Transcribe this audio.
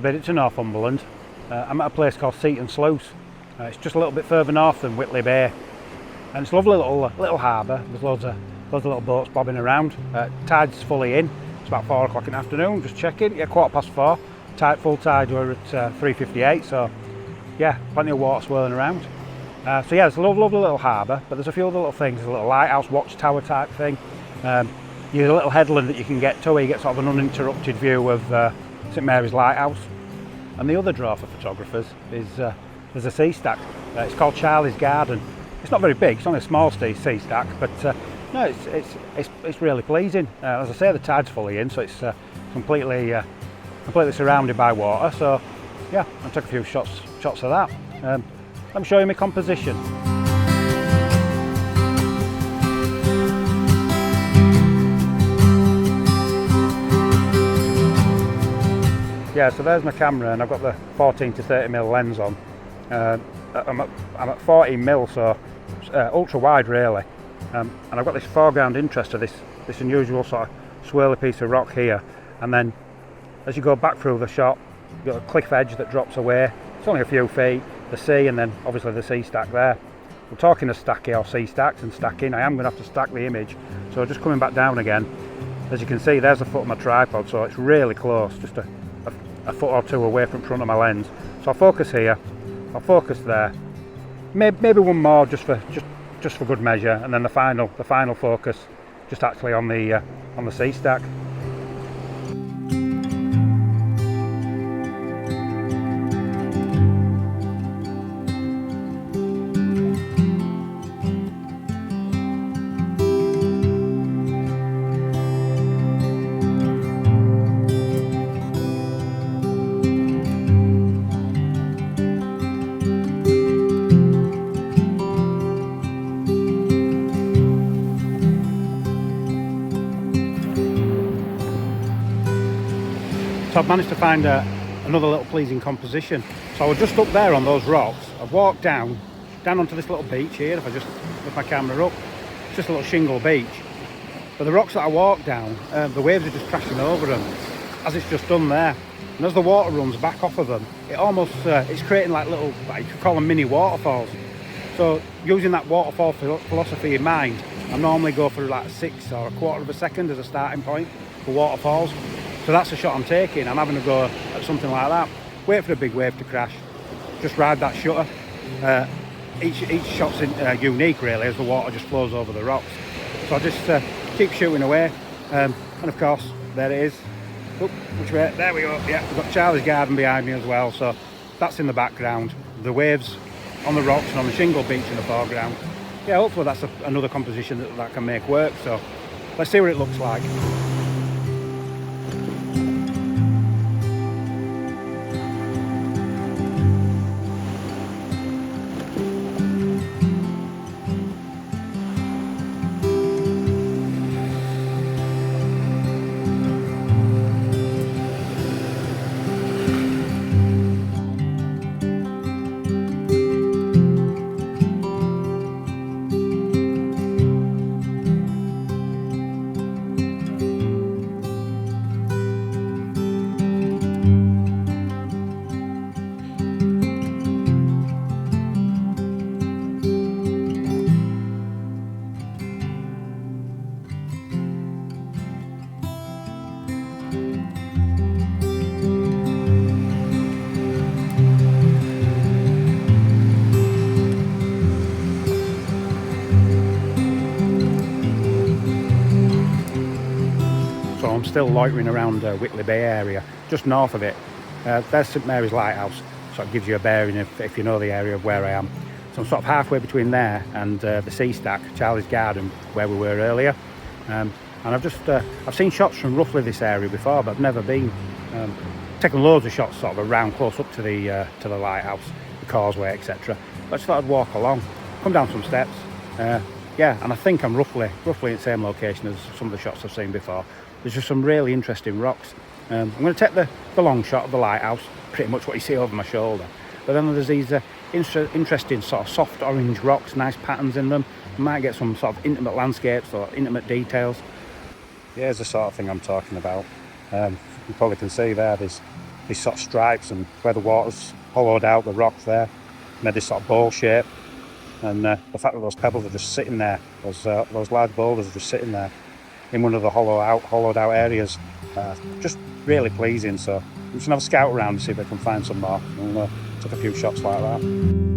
I've made it to Northumberland. I'm at a place called Seaton Sluice. It's just a little bit further north than Whitley Bay, and it's a lovely little harbour. There's loads of little boats bobbing around. Tide's fully in. It's about 4 o'clock in the afternoon. Just checking. Yeah, 4:15. Full tide. We're at 3:58. So yeah, plenty of water swirling around. So yeah, it's a lovely little harbour, but there's a few other little things. There's a little lighthouse watchtower type thing. There's a little headland that you can get to where you get sort of an uninterrupted view of St Mary's Lighthouse. And the other draw for photographers is there's a sea stack. It's called Charlie's Garden. It's not very big, it's only a small sea stack, but no, it's really pleasing. As I say, the tide's fully in, so it's completely surrounded by water. So yeah, I took a few shots of that. Let me show you my composition. Yeah, so there's my camera, and I've got the 14 to 30mm lens on. I'm at 14mm, so ultra wide really. And I've got this foreground interest of this unusual sort of swirly piece of rock here. And then as you go back through the shot, you've got a cliff edge that drops away. It's only a few feet, the sea, and then obviously the sea stack there. We're talking of stacking or sea stacks and stacking. I am going to have to stack the image. So just coming back down again, as you can see, there's the foot of my tripod, so it's really close, just a foot or two away from front of my lens. So I'll focus here, I'll focus there, maybe one more just for good measure, and then the final focus just actually on the sea stack. So I've managed to find another little pleasing composition. So I was just up there on those rocks. I've walked down onto this little beach here. If I just lift my camera up, it's just a little shingle beach. But the rocks that I walked down, the waves are just crashing over them, as it's just done there. And as the water runs back off of them, it almost it's creating like little, like you could call them mini waterfalls. So using that waterfall philosophy in mind, I normally go for like 1/6 or 1/4 of a second as a starting point for waterfalls. So that's the shot I'm taking. I'm having a go at something like that. Wait for a big wave to crash. Just ride that shutter. Each shot's unique really, as the water just flows over the rocks. So I just keep shooting away. And of course, there it is. Oop, which way? There we go. Yeah, we've got Charlie's Garden behind me as well. So that's in the background. The waves on the rocks and on the shingle beach in the foreground. Yeah, hopefully that's another composition that can make work. So let's see what it looks like. I'm still loitering around Whitley Bay area, just north of it. There's St Mary's Lighthouse, so it gives you a bearing if you know the area of where I am. So I'm sort of halfway between there and the sea stack, Charlie's Garden, where we were earlier. And I've seen shots from roughly this area before, but I've never been. Taken loads of shots sort of around close up to the lighthouse, the causeway, etc. But I just thought I'd walk along, come down some steps. Yeah, and I think I'm roughly in the same location as some of the shots I've seen before. There's just some really interesting rocks. I'm going to take the long shot of the lighthouse, pretty much what you see over my shoulder. But then there's these interesting sort of soft orange rocks, nice patterns in them. You might get some sort of intimate landscapes or intimate details. Here's the sort of thing I'm talking about. You probably can see there's these sort of stripes, and where the water's hollowed out, the rocks there made this sort of bowl shape. And the fact that those pebbles are just sitting there, those large boulders are just sitting there in one of the hollowed out areas, just really pleasing. So I'm just gonna have a scout around and see if I can find some more. And took a few shots like that.